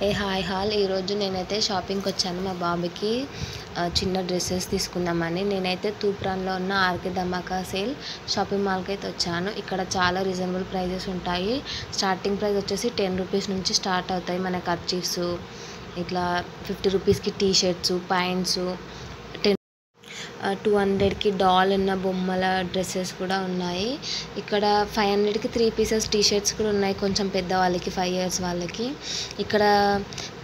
Hi ఈరోజు నేనైతే షాపింగ్కి వచ్చాను మా బాబుకి చిన్న డ్రెస్సెస్ తీసుకుందామని. నేనైతే తూప్రాన్లో ఉన్న ఆర్కే ధమాకా సేల్ షాపింగ్ మాల్కి అయితే వచ్చాను. ఇక్కడ చాలా రీజనబుల్ ప్రైజెస్ ఉంటాయి. స్టార్టింగ్ ప్రైస్ వచ్చేసి 10 రూపీస్ నుంచి స్టార్ట్ అవుతాయి. మన కర్చీఫ్స్ ఇట్లా 50 రూపీస్కి టీ షర్ట్స్, ప్యాంట్స్, 200కి డాల్ ఉన్న బొమ్మల డ్రెస్సెస్ కూడా ఉన్నాయి. ఇక్కడ 500కి 3 పీసెస్ టీ షర్ట్స్ కూడా ఉన్నాయి, కొంచెం పెద్దవాళ్ళకి 5 ఇయర్స్ వాళ్ళకి. ఇక్కడ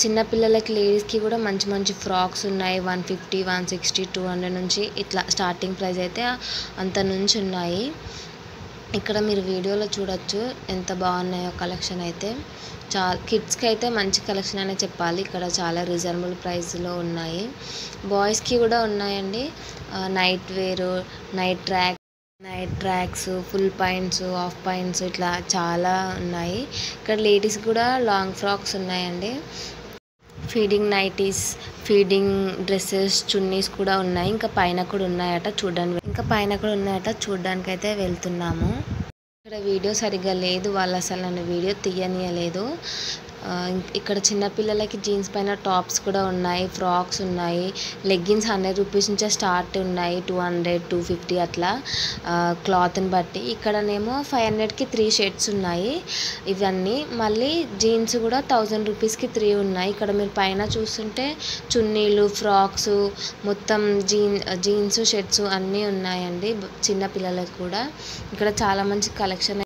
చిన్నపిల్లలకి లేడీస్కి కూడా మంచి మంచి ఫ్రాక్స్ ఉన్నాయి. 150, 160, 200 నుంచి ఇట్లా స్టార్టింగ్ ప్రైస్ అయితే అంత నుంచి ఉన్నాయి. ఇక్కడ మీరు వీడియోలో చూడొచ్చు ఎంత బాగున్నాయో కలెక్షన్ అయితే. కిడ్స్కి అయితే మంచి కలెక్షన్ అనే చెప్పాలి. ఇక్కడ చాలా రీజనబుల్ ప్రైస్లో ఉన్నాయి. బాయ్స్కి కూడా ఉన్నాయండి. నైట్ వేరు, night tracks, full points, half points ఇట్లా చాలా ఉన్నాయి. ఇక్కడ లేడీస్ కూడా లాంగ్ ఫ్రాక్స్ ఉన్నాయండి. Feeding nighties, feeding dresses, chunnis కూడా ఉన్నాయి. ఇంకా పైన కూడా ఉన్నాయట చూడడానికి అయితే వెళ్తున్నాము. ఇక్కడ వీడియో సరిగ్గా లేదు, వాళ్ళు అసలు నన్ను వీడియో తీయనీయలేదు. ఇక్కడ చిన్నపిల్లలకి జీన్స్ పైన టాప్స్ కూడా ఉన్నాయి, ఫ్రాక్స్ ఉన్నాయి. లెగ్గిన్స్ 100 రూపీస్ నుంచే స్టార్ట్ ఉన్నాయి, 200, 250 అట్లా క్లాత్ని బట్టి. ఇక్కడనేమో 500కి 3 షర్ట్స్ ఉన్నాయి. ఇవన్నీ మళ్ళీ జీన్స్ కూడా 1000 రూపీస్కి 3 ఉన్నాయి. ఇక్కడ మీరు పైన చూస్తుంటే చున్నీలు, ఫ్రాక్స్, మొత్తం జీన్స్, షర్ట్స్ అన్నీ ఉన్నాయండి చిన్నపిల్లలకు కూడా. ఇక్కడ చాలా మంచి కలెక్షన్